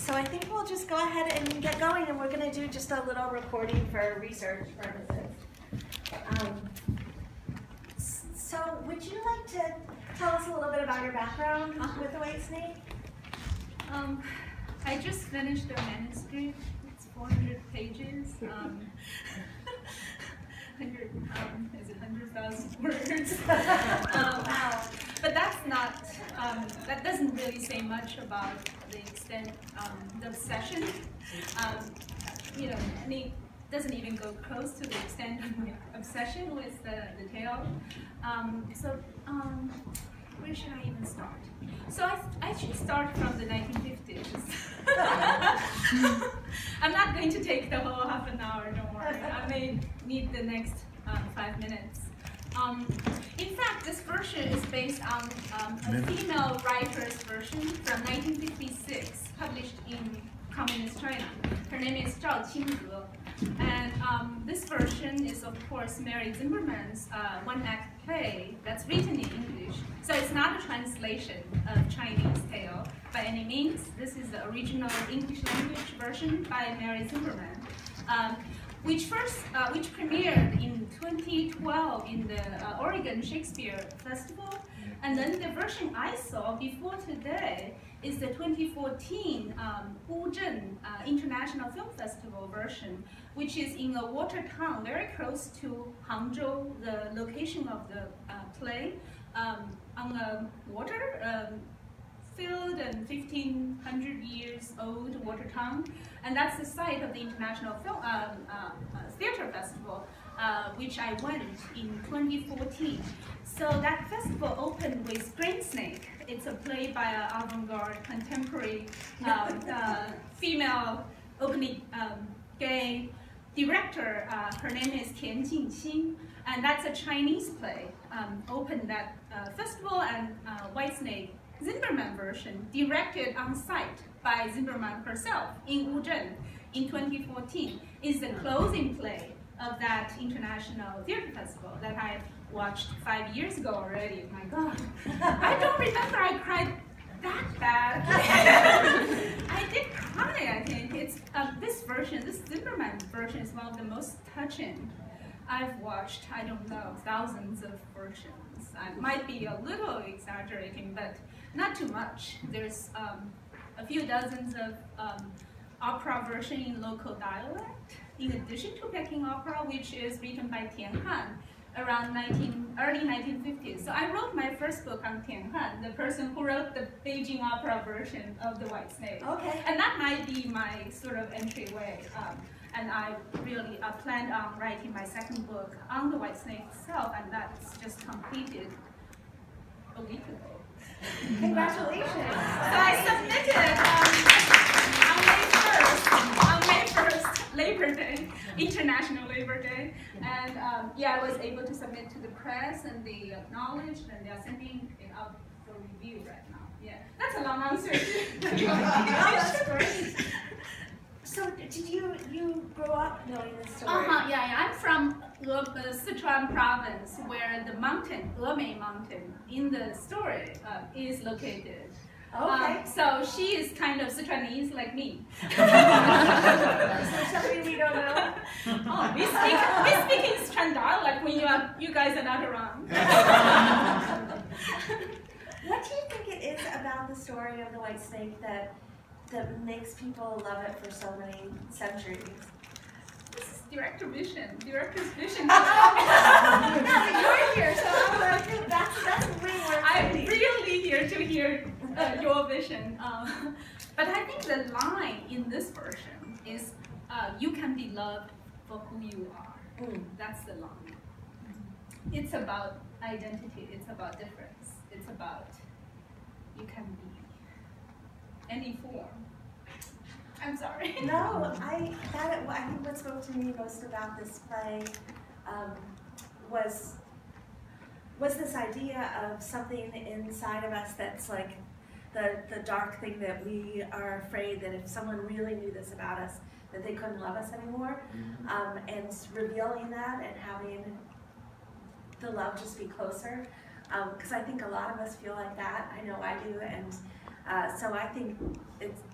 So I think we'll just go ahead and get going, and we're going to do just a little recording for research purposes. So would you like to tell us a little bit about your background with the white snake? I just finished a manuscript. It's 400 pages. 100,000 words. Wow. But that's not, that doesn't really say much about the extent, the obsession. And it doesn't even go close to the extent of my obsession with the tale. Where should I even start? So I should start from the 1950s. I'm not going to take the whole half an hour, don't worry. I may need the next 5 minutes. In fact, this version is based on a female writer's version from 1956, published in Communist China. Her name is Zhao Qinghe. And this version is, of course, Mary Zimmerman's one-act play that's written in English. So it's not a translation of Chinese tale by any means. This is the original English language version by Mary Zimmerman, which premiered in 2012 in the Oregon Shakespeare Festival. And then the version I saw before today is the 2014 Wuzhen International Film Festival version, which is in a water town very close to Hangzhou, the location of the play, on a water field and 1,500 years old water town. And that's the site of the International Film Theater Festival, which I went in 2014. So that festival opened with Green Snake. It's a play by an avant-garde contemporary female openly gay director. Her name is Tian Jingxin, and that's a Chinese play. Opened that festival, and White Snake Zimmerman version, directed on site by Zimmerman herself in Wuzhen in 2014, is the closing play of that International Theater Festival that I watched 5 years ago already. My God, I don't remember I cried that bad. I did cry, I think. It's this version, this Zimmerman version, is one of the most touching I've watched. I don't know, thousands of versions. I might be a little exaggerating, but not too much. There's a few dozens of opera version in local dialect, in addition to Peking opera, which is written by Tian Han around early 1950s. So I wrote my first book on Tian Han, the person who wrote the Beijing opera version of The White Snake. Okay. And that might be my sort of entryway. And I really planned on writing my second book on The White Snake itself, and that's just completed a week ago. Congratulations. So I submitted on May 1st, Labor Day, International Labor Day. And I was able to submit to the press, and they acknowledged, and they're sending it out for review right now. Yeah, that's a long answer. That's great. So did you grow up knowing this story? Yeah. I'm from Sichuan province, where the mountain, Emei Mountain, in the story is located. Okay. So she is kind of Sichuanese like me. Is there something we don't know? Oh, we speak in Sichuan dialect when you guys are not around. What do you think it is about the story of the White Snake that makes people love it for so many centuries? This is director's vision. No, but you're here, so I'm like, that's way more I'm really here to hear your vision. But I think the line in this version is, you can be loved for who you are. That's the line. It's about identity. It's about difference. It's about you can be any form. I'm sorry. No, I think what spoke to me most about this play was this idea of something inside of us that's like the dark thing that we are afraid that if someone really knew this about us, that they couldn't love us anymore, and revealing that and having the love just be closer. Because I think a lot of us feel like that. I know I do, and so I think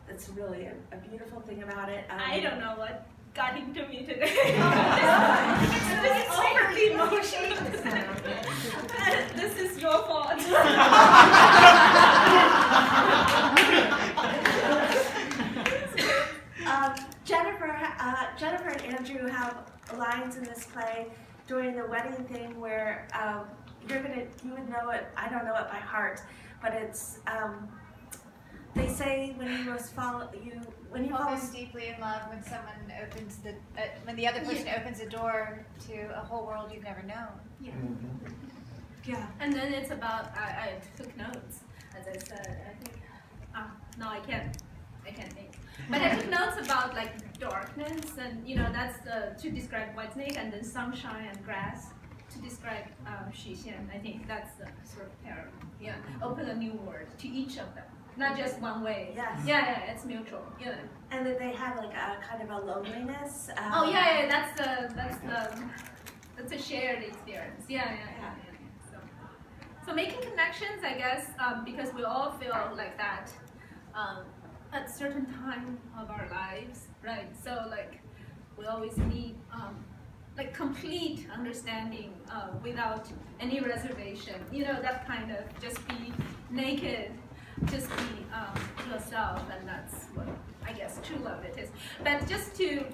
it's it's really a beautiful thing about it. I don't know what got into me today. It's overly emotional. This is your fault. Jennifer and Andrew have lines in this play during the wedding thing where you would know it. I don't know it by heart, but it's they say when you fall deeply in love when someone opens when the other person opens a door to a whole world you've never known. Yeah. Mm-hmm. Yeah. And then it's about I took notes, as I said. I think no, I can't think. But I took notes about like darkness, and that's to describe Whitesnake, and then sunshine and grass to describe Xuxian. I think that's the sort of parallel. Yeah, open a new world to each of them, not just one way. Yes. Yeah, it's mutual. Yeah. And then they have like a kind of a loneliness. That's a shared experience. Yeah. So making connections, I guess, because we all feel like that. At a certain time of our lives, right? So like we always need like complete understanding without any reservation. That kind of just be naked, just be yourself, and that's what I guess true love it is. But just to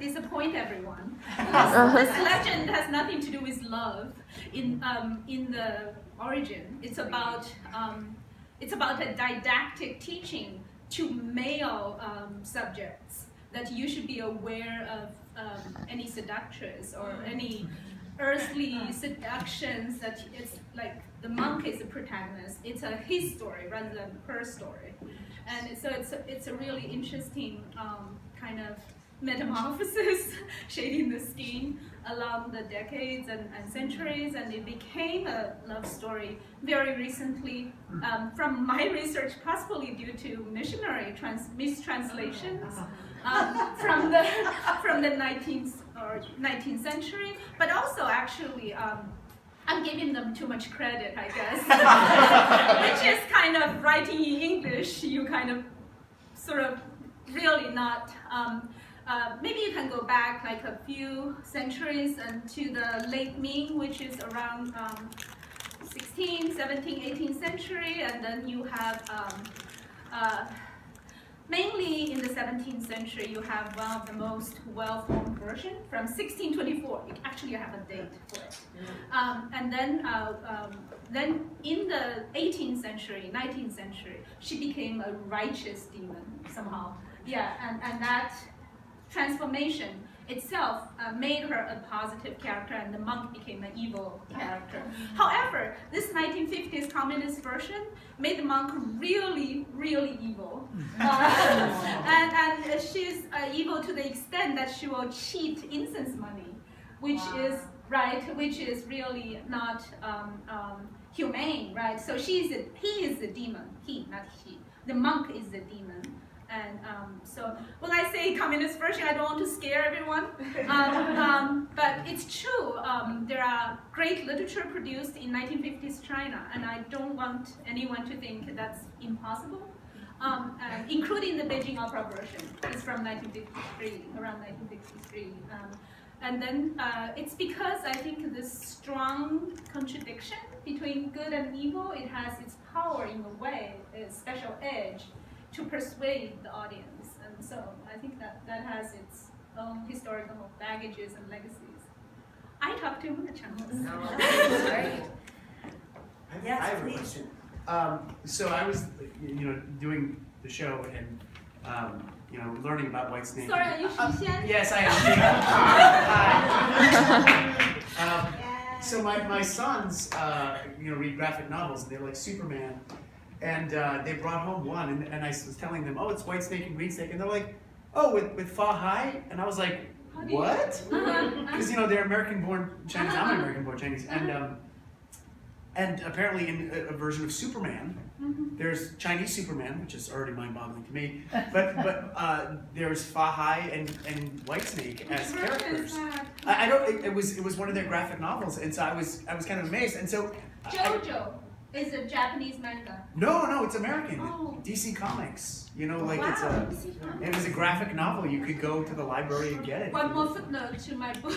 disappoint everyone, this legend has nothing to do with love in the origin. It's about a didactic teaching to male subjects that you should be aware of any seductress or any earthly seductions, that it's like the monk is the protagonist. It's his story rather than her story. And so it's a really interesting kind of metamorphosis shading the skin along the decades and centuries, and it became a love story very recently from my research, possibly due to missionary mistranslations from the 19th century, but also actually I'm giving them too much credit, I guess, which is kind of writing in English, you kind of sort of really not. Maybe you can go back like a few centuries and to the late Ming, which is around 16th, 17th, 18th century, and then you have mainly in the 17th century you have one of the most well-formed version from 1624. Actually, you have a date for it. And then in the 18th century, 19th century, she became a righteous demon somehow. Yeah, and that transformation itself made her a positive character, and the monk became an evil character. However, this 1950s communist version made the monk really, really evil. And she's evil to the extent that she will cheat incense money, which is really not humane, right? So he is the demon, not he. The monk is the demon. And so when I say communist version, I don't want to scare everyone, but it's true. There are great literature produced in 1950s China, and I don't want anyone to think that's impossible, including the Beijing opera version. It's from 1953, around 1953. And then it's because I think this strong contradiction between good and evil, it has its power in a way, a special edge, to persuade the audience, and so I think that has its own historical baggages and legacies. I talk too much on this. No, that's great. Yes, I have a please. question. So I was, doing the show and, learning about Whitesnake. Sorry, are you Xuxian? Yes, I am. So my sons, read graphic novels, and they're like Superman. And they brought home one, and I was telling them, oh, it's Whitesnake and Greensnake, and they're like, oh, with Fa Hai? And I was like, what? Because they're American-born Chinese. I'm American-born Chinese, and apparently in a version of Superman, there's Chinese Superman, which is already mind-boggling to me, but there's Fa Hai and Whitesnake as characters. I don't. It was one of their graphic novels, and so I was kind of amazed, and so. JoJo. It's a Japanese manga. No, it's American. Oh. DC Comics. You know, like Wow, it's DC a. Comics. It was a graphic novel. You could go to the library and get it. One more footnote to my book.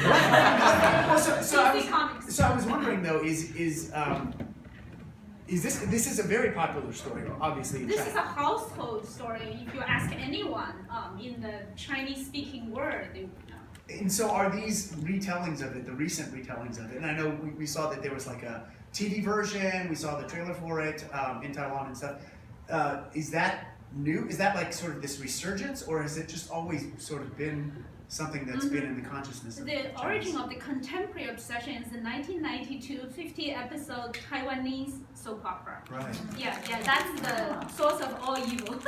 Well, DC Comics. so I was wondering though, is this is a very popular story, obviously. In This China. is a household story. If you ask anyone in the Chinese-speaking world, they would know. And so are these retellings of it, the recent retellings of it? And I know we saw that there was like a TV version, we saw the trailer for it in Taiwan and stuff. Is that new? Is that like sort of this resurgence, or has it just always sort of been something that's been in the consciousness of The Chinese? origin of the contemporary obsession is the 1992 50-episode Taiwanese soap opera. Right. Yeah, that's the source of all evil.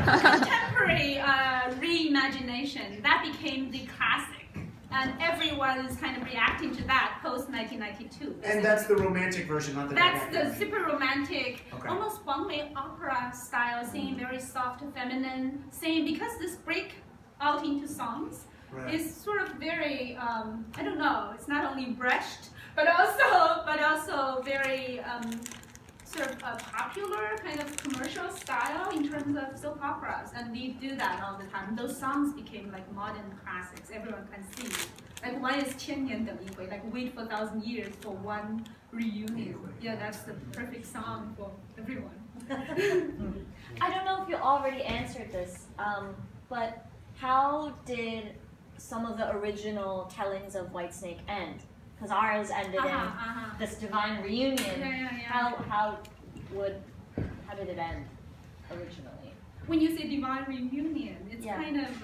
Contemporary reimagination, that became the classic. And everyone is kind of reacting to that post-1992. And that's the romantic version, not the That's dynamic. the super romantic, Okay. almost one-way opera style, singing very soft, feminine, saying because this break out into songs Right. is sort of very, I don't know, it's not only Brecht, but also very sort of popular kind of commercial style in terms of soap operas, and we do that all the time. Those songs became like modern classics. Everyone can sing. Like one is 千年等一回, like wait for 1,000 years for one reunion. Yeah, that's the perfect song for everyone. I don't know if you already answered this, but how did some of the original tellings of Whitesnake end? Because ours ended in this divine reunion. Yeah. How did it end originally? When you say divine reunion, it's Yeah. kind of.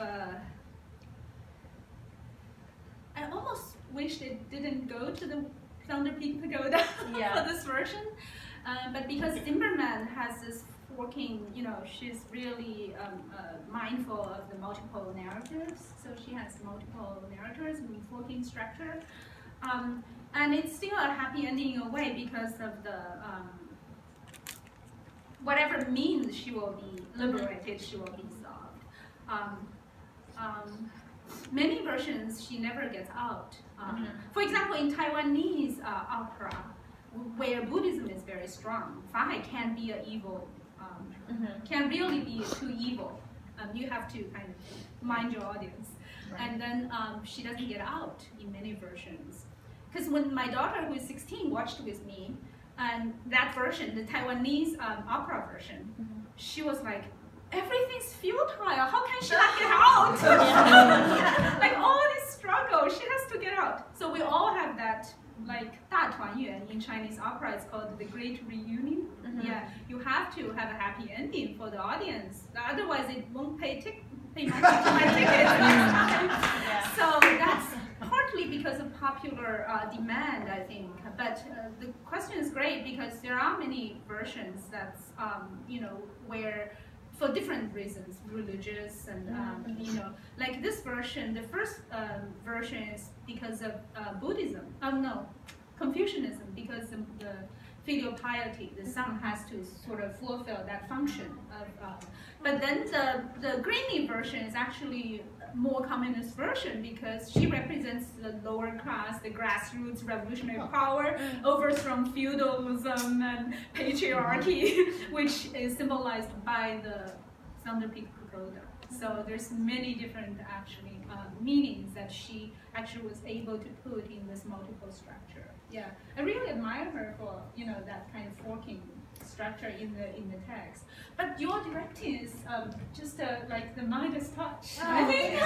I almost wish it didn't go to the Thunder Peak Pagoda Yeah. for this version, but because Zimmerman has this forking, she's really mindful of the multiple narratives. So she has multiple narrators and forking structure. And it's still a happy ending in a way because of the whatever means she will be liberated, she will be solved. Many versions she never gets out. For example, in Taiwanese opera, where Buddhism is very strong, Fahai can't be an evil, can really be too evil. You have to kind of mind your audience. Right. And then she doesn't get out in many versions. Because when my daughter, who is 16, watched with me, and that version, the Taiwanese opera version, she was like, everything's futile. How can she not get out? Like all this struggle, she has to get out. So we all have that, like 大团圆 in Chinese opera. It's called the Great Reunion. Yeah, you have to have a happy ending for the audience. Otherwise, it won't pay money to my tickets next time. Yeah. So that's partly because of popular demand, I think. But the question is great because there are many versions that's, where for different reasons, religious and, like this version, the first version is because of Buddhism. Confucianism, because of the filial piety. The son has to sort of fulfill that function of, but then the Greeny version is actually more communist version because she represents the lower class, the grassroots revolutionary power, overthrown feudalism and patriarchy, which is symbolized by the Thunder Peak Pagoda. So there's many different actually meanings that she actually was able to put in this multiple structure. Yeah, I really admire her for that kind of forking structure in the text. But your directing is just like the Midas touch. I think.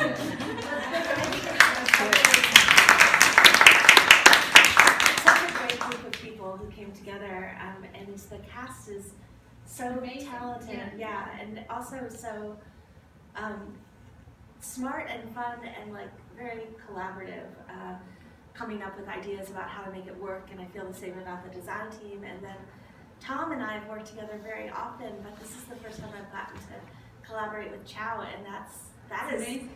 Such a great group of people who came together, and the cast is so Amazing. talented, and also so smart and fun and like very collaborative, coming up with ideas about how to make it work. And I feel the same about the design team. And then Tom and I have worked together very often, but this is the first time I've gotten to collaborate with Chow, and that is amazing.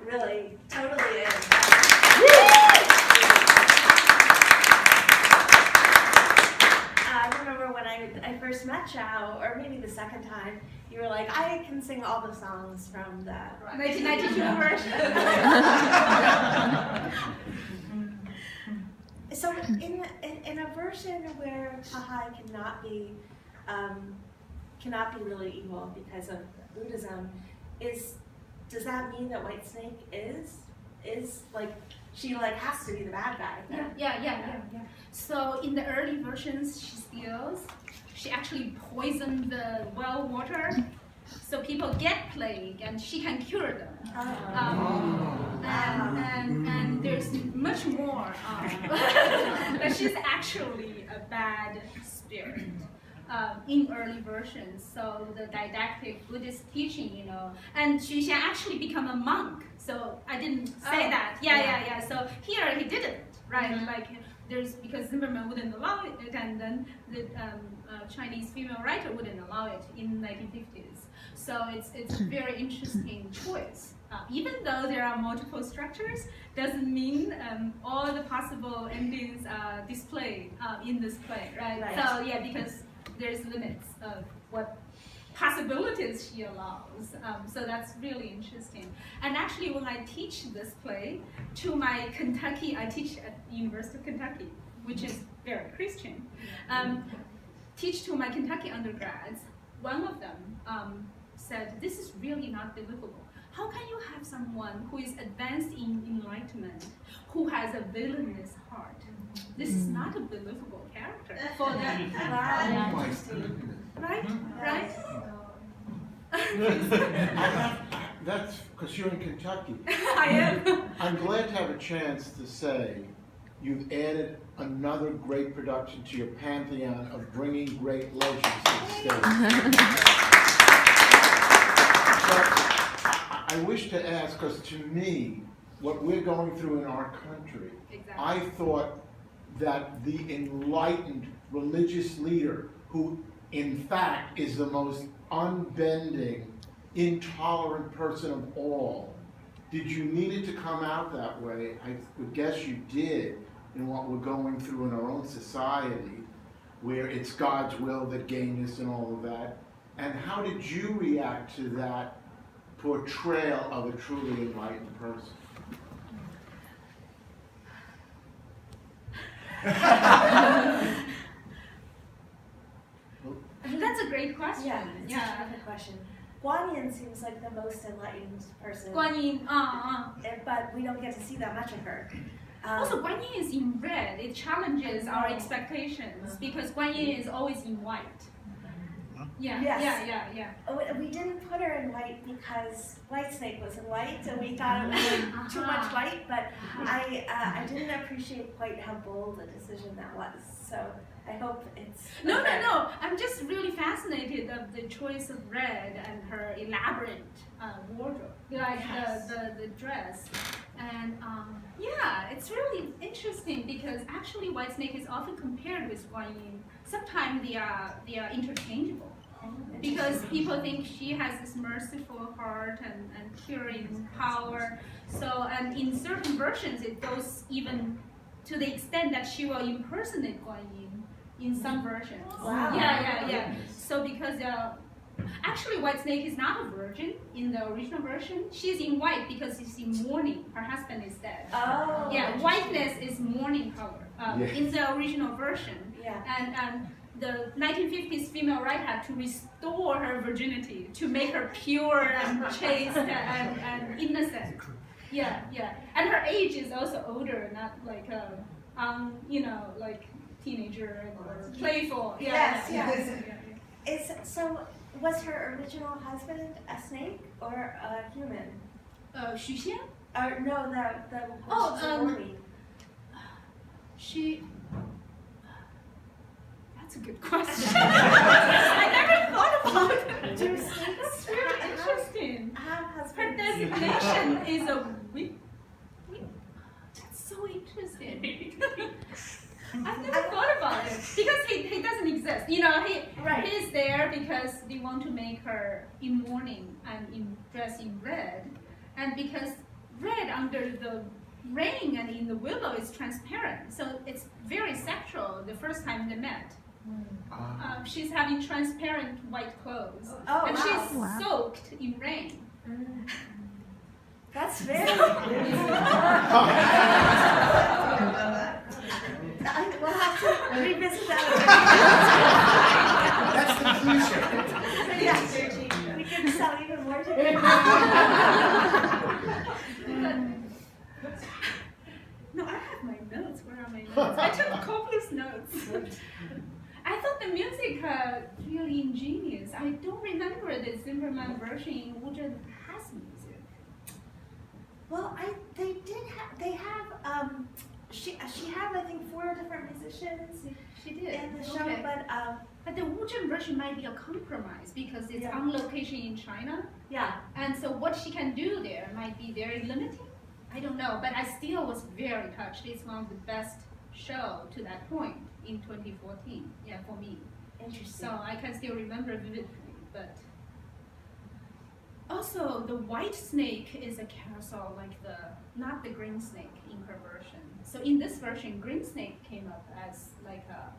really totally it. I remember when I first met Chow, or maybe the second time, you were like, I can sing all the songs from the 1992 version. So in a version where Kahai cannot be really evil because of Buddhism, does that mean that Whitesnake is like she like has to be the bad guy? Yeah. So in the early versions, she steals. She actually poisoned the well water, so people get plague, and she can cure them. And there's much more. But she's actually a bad spirit. In early versions, so the didactic Buddhist teaching, and she can actually become a monk. So I didn't say that. Yeah. So here he didn't, right? Mm-hmm. Like because Zimmerman wouldn't allow it, and then the Chinese female writer wouldn't allow it in the 1950s. So it's a very interesting choice. Even though there are multiple structures, doesn't mean all the possible endings are displayed in this play, right? So yeah, because there's limits of what possibilities she allows. So that's really interesting. And actually, when I teach this play to my Kentucky, I teach at the University of Kentucky, which is very Christian. Teach to my Kentucky undergrads, one of them said, this is really not believable. How can you have someone who is advanced in enlightenment, who has a villainous heart? This is not a believable character for them. Right? That's because you're in Kentucky. I am. I'm glad to have a chance to say you've added another great production to your pantheon of bringing great legends to the stage. I wish to ask, because to me, what we're going through in our country, I thought that the enlightened religious leader, who in fact is the most unbending, intolerant person of all, did you need it to come out that way? I would guess you did in what we're going through in our own society, where it's God's will that gained us and all of that. And how did you react to that portrayal of a truly enlightened person? That's a great question. Yeah, that's a good question. Guanyin seems like the most enlightened person. Guanyin, but we don't get to see that much of her. Also, Guanyin is in red. It challenges our expectations because Guanyin is always in white. Yeah. We didn't put her in white because Whitesnake was in white, and we thought it was too much white. But I didn't appreciate quite how bold a decision that was. So I hope it's no. I'm just really fascinated of the choice of red and her elaborate wardrobe, like the dress, and it's really interesting because actually Whitesnake is often compared with Guanyin. Sometimes they are interchangeable. Because people think she has this merciful heart and curing power. So, and in certain versions, it goes even to the extent that she will impersonate Guanyin in some versions. Wow. Yeah. So because actually Whitesnake is not a virgin in the original version. She's in white because she's in mourning. Her husband is dead. Oh. Yeah, whiteness is mourning color in the original version. Yeah. And the 1950s female writer had to restore her virginity to make her pure and chaste and innocent. Yeah. And her age is also older, not like like teenager or playful. Yes. So was her original husband a snake or a human? Xu Xian? No, the she. That's a good question. I never thought about it. It's really interesting. Her designation is a witch. That's so interesting. I've never thought about it because he doesn't exist. He's there because they want to make her in mourning and dressed in red, and because red under the rain and in the willow is transparent, so it's very sexual the first time they met. She's having transparent white clothes, and she's soaked in rain. That's very revisit that. That's the future. Yeah, we can sell even more tickets. No, I have my notes. Where are my notes? I took copious notes. I thought the music really ingenious. I don't remember the Zimmerman version in Wuzhen has music. Well, they have she had I think 4 different musicians She did. in the show, Okay. but the Wuzhen version might be a compromise because it's Yeah. on location in China, yeah. and so what she can do there might be very limiting. I don't know, but I still was very touched. It's one of the best show to that point in 2014. Yeah, for me. Interesting. So I can still remember vividly, but also the white snake is a carousel, like not the green snake in her version. So in this version, green snake came up as like a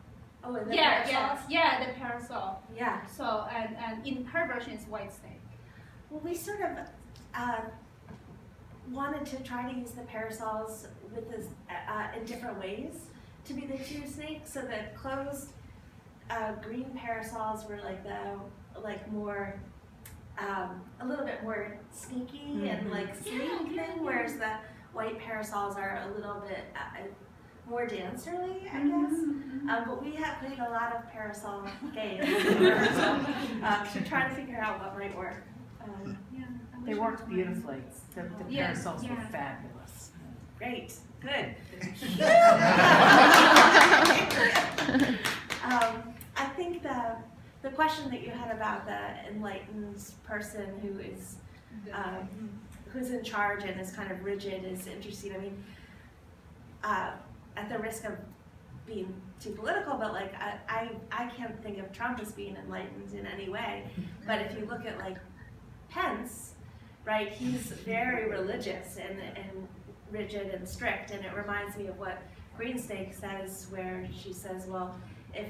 Oh, and the yeah, parasols? yeah, the parasol. Yeah. So and in her version it's white snake. Well, we sort of wanted to try to use the parasols with this in different ways to be the 2 snakes. So the closed green parasols were like more a little bit more sneaky and like sleek thing, whereas the white parasols are a little bit more dancerly, I guess. But we have played a lot of parasol games to try to figure out what might work. They worked beautifully. The parasols were fabulous. Great, good. I think the question that you had about the enlightened person who is who's in charge and is kind of rigid is interesting. I mean, at the risk of being too political, but like I can't think of Trump as being enlightened in any way. But if you look at like Pence, right, he's very religious and rigid and strict, and it reminds me of what Green Snake says, where she says, well, if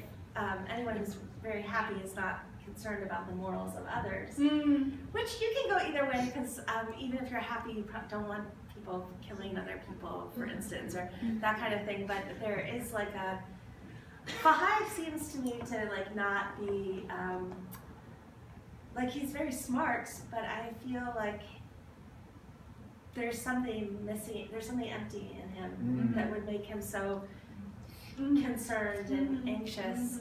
anyone who's very happy is not concerned about the morals of others, which you can go either way, because even if you're happy, you don't want people killing other people, for instance, or that kind of thing. But there is like Fahai seems to me to like not be like he's very smart, but I feel like there's something missing, there's something empty in him that would make him so concerned and anxious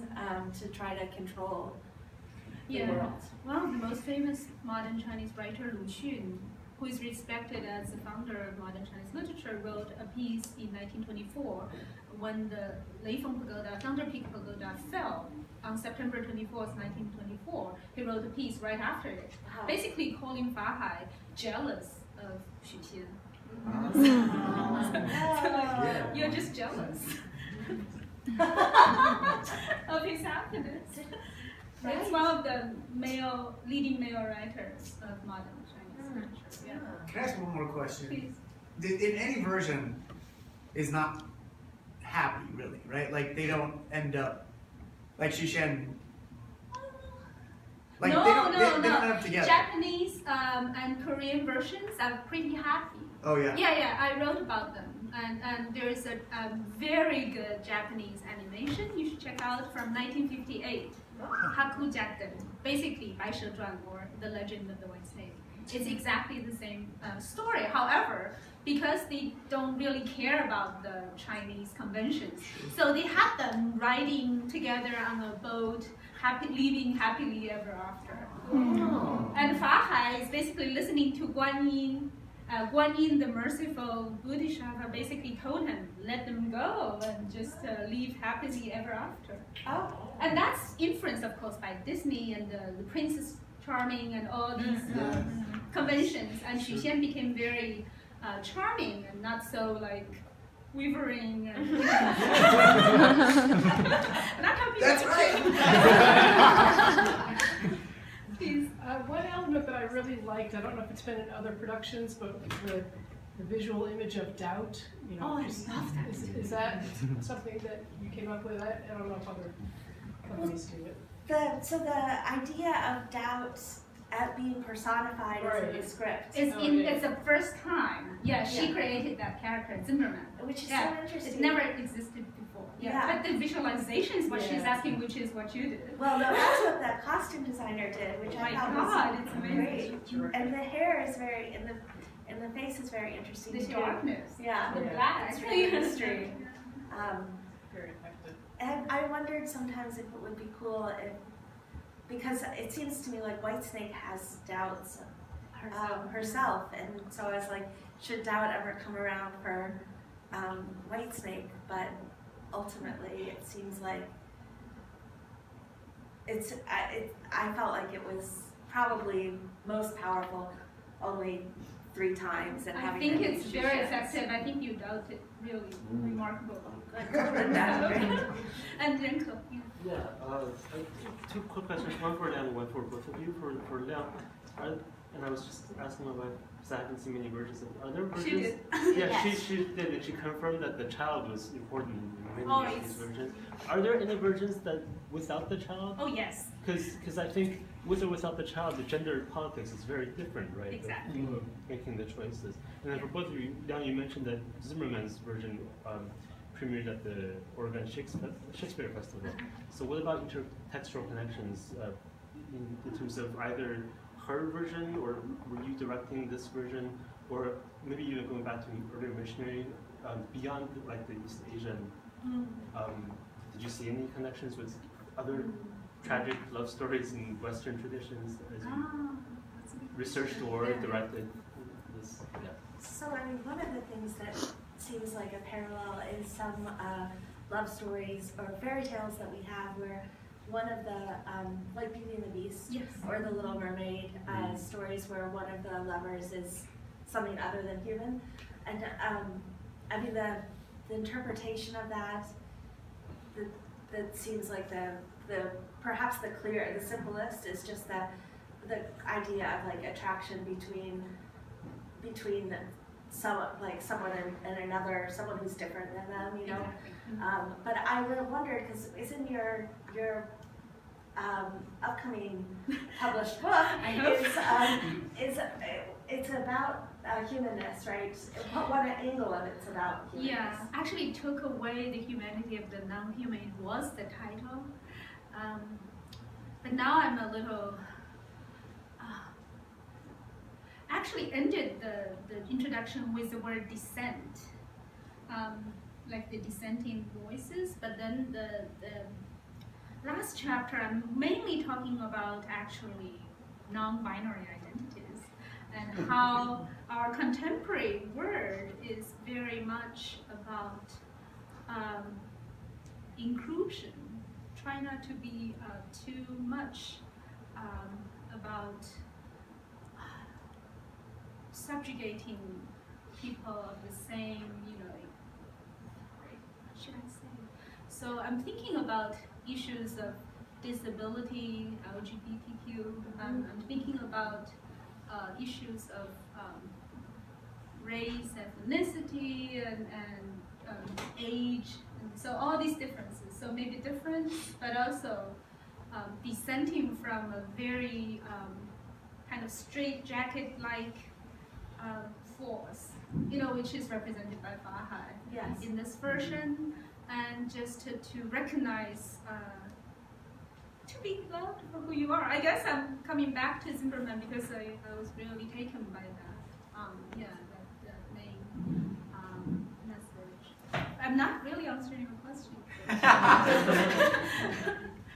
to try to control the world. One of the most famous modern Chinese writer, Lu Xun, who is respected as the founder of modern Chinese literature, wrote a piece in 1924 when the Leifeng Pagoda, Thunder Peak Pagoda fell on September 24th, 1924. He wrote a piece right after it, basically calling Fahai jealous of Xu Qian. So you're just jealous of his happiness. Right. It's one of the leading male writers of modern Chinese literature. Yeah. Can I ask one more question? Please. In any version is not happy, really, right? Like they don't end up like Xushen. Like No. they don't end up together. Japanese and Korean versions are pretty happy. Oh yeah. Yeah, I wrote about them. And there is a very good Japanese animation you should check out from 1958. Haku Jatten, basically Bai She Zhuan, or The Legend of the White Snake. It's exactly the same story. However, because they don't really care about the Chinese conventions, so they had them riding together on a boat, living happily ever after. And Fahai is basically listening to Guan Yin. Guan Yin, the merciful Bodhisattva, basically told him, let them go and just live happily ever after. Oh. And that's influenced, of course, by Disney and the Princess Charming and all these conventions. And Xu Xian became very charming and not so like quivering and not happy. That's right. Please. One element that I really liked, I don't know if it's been in other productions, but the visual image of doubt. You know, Oh, I love that. Is that something that you came up with? I don't know if other companies do it. So the idea of doubt at being personified is in the script, It's the first time. Yeah, she created that character, Zimmerman. which is Yeah, so interesting. it never existed before. But the visualization is what she's asking, which is what you did. Well, no, that's what that costume designer did, which I thought was it's amazing. great. And the hair is very, and the face is very interesting The too. darkness. Yeah. The black. It's really mystery. Very effective. And I wondered sometimes if it would be cool if, because it seems to me like Whitesnake has doubts herself, and so I was like, should doubt ever come around for Whitesnake? But ultimately, it seems like I felt like it was probably most powerful only 3 times, and I think it's very effective. I think you doubt it really remarkable. And then Yeah, 2 quick questions, one for Liang, one for both of you. For Liang, and I was just asking my wife, because I haven't seen many versions of it. Are there versions? She did. Yeah, she did, and she confirmed that the child was important in many of these versions. Are there any versions that without the child? Oh yes. Because I think with or without the child, the gender politics is very different, right? Exactly. Of making the choices. And then for both of you, Liang, you mentioned that Zimmerman's version premiered at the Oregon Shakespeare Festival. So what about intertextual connections in terms of either her version, or were you directing this version, or maybe even going back to earlier missionary, beyond like the East Asian, did you see any connections with other tragic love stories in Western traditions as you researched or directed this? Yeah. So I mean, one of the things that seems like a parallel is some love stories or fairy tales that we have where one of the, like Beauty and the Beast, or the Little Mermaid stories where one of the lovers is something other than human. And I mean, the interpretation of that seems like perhaps the simplest is just the idea of like attraction between someone and another, someone who's different than them, you know. But I wondered, because it's in your upcoming published book, it's about humanness, right? What angle of it's about humanness? Yeah, actually took away the humanity of the non-human was the title. But now I'm a little, actually ended the introduction with the word descent, like the dissenting voices, but then the last chapter I'm mainly talking about actually non-binary identities and how our contemporary word is very much about inclusion. Try not to be too much about subjugating people of the same, you know, what should I say? So I'm thinking about issues of disability, LGBTQ. I'm thinking about issues of race, ethnicity, and age. And so all these differences. So maybe difference, but also dissenting from a very kind of straitjacket-like force, you know, which is represented by Fahad in this version, and just to recognize, to be loved for who you are. I guess I'm coming back to Zimmerman because I was really taken by that, that main message. I'm not really answering your question.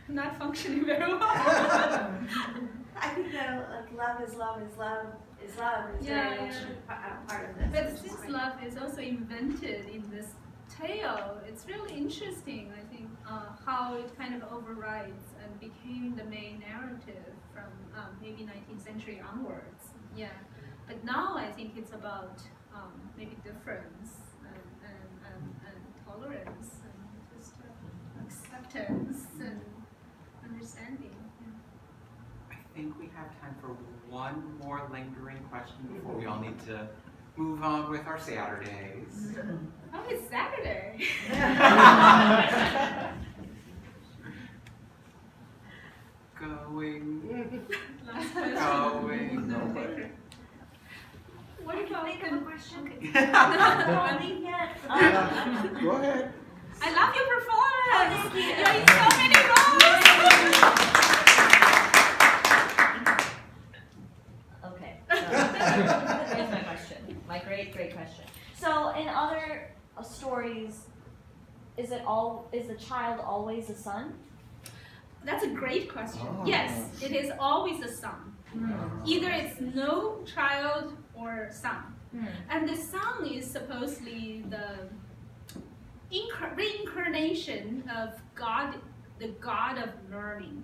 I'm not functioning very well. I think that like love is love is love is love is very much part of this. But since love is also invented in this tale, it's really interesting, I think, how it kind of overrides and became the main narrative from maybe 19th century onwards. Yeah, but now I think it's about maybe difference and tolerance and just acceptance and understanding. I think we have time for one more lingering question before we all need to move on with our Saturdays. Oh, it's Saturday. Going. Last question. Going. What about Think of a question. Not yet. Go ahead. I love your performance. You're in so many roles. Okay. So, here's my question. My great question. So in other stories, is the child always a son? That's a great question. Oh. Yes, it is always a son. Either it's no child or son. And the son is supposedly the reincarnation of God, the God of learning,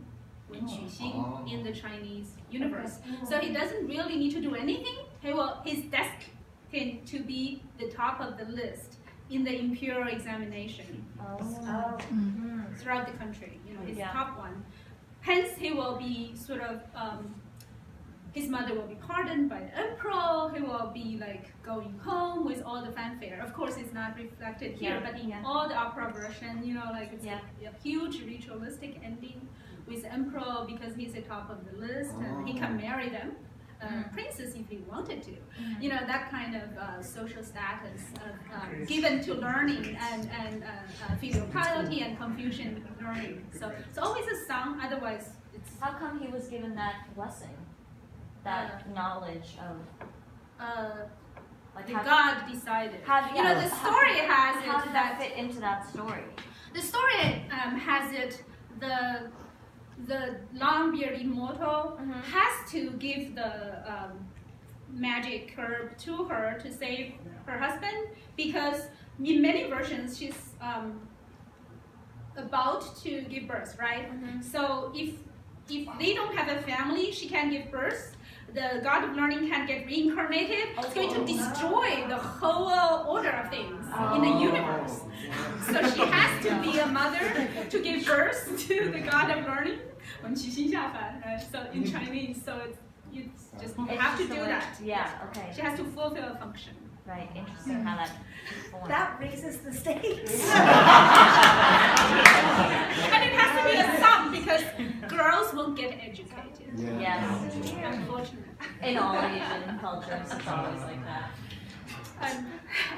Wen Qu Xing, in the Chinese universe. So he doesn't really need to do anything. His destined to be the top of the list in the imperial examination throughout the country. His top one. Hence, he will be sort of. His mother will be pardoned by the emperor. He will be like going home with all the fanfare. Of course, it's not reflected here, but in all the opera version, like it's a huge ritualistic ending with the emperor because he's the top of the list and he can marry them. Princess if he wanted to. That kind of social status given to learning and filial piety and Confucian learning. So it's always a son, otherwise it's... How come he was given that blessing? That knowledge of... the God decided. The story has it. How did that fit into that story? The story has it, the long-bearded immortal has to give the magic herb to her to save her husband because in many versions she's about to give birth, right? So if they don't have a family, she can't give birth. The God of learning can't get reincarnated. It's going to destroy the whole order of things in the universe. So she has to be a mother to give birth to the God of learning. So in Chinese, so it's just you have to do that. Yeah, okay. She has to fulfill a function. Right, interesting how that forms. That raises the stakes. And it has to be a son because girls won't get educated. Yes. Unfortunately. In all Asian cultures, it's always like that. And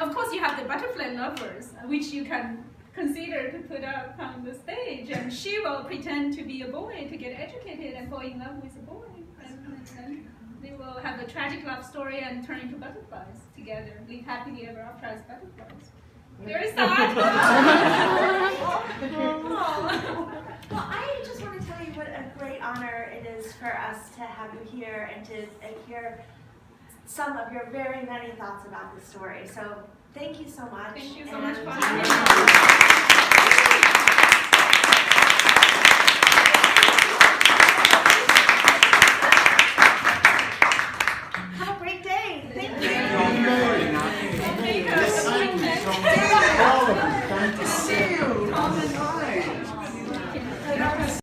of course, you have the butterfly lovers, which you can consider to put up on the stage, and she will pretend to be a boy to get educated and fall in love with a boy, and they will have a tragic love story and turn into butterflies together, live happily ever after as butterflies. Very sad. Well, I just want to tell you what a great honor it is for us to have you here and to hear some of your very many thoughts about the story. So thank you so much. Thank you so much for having me.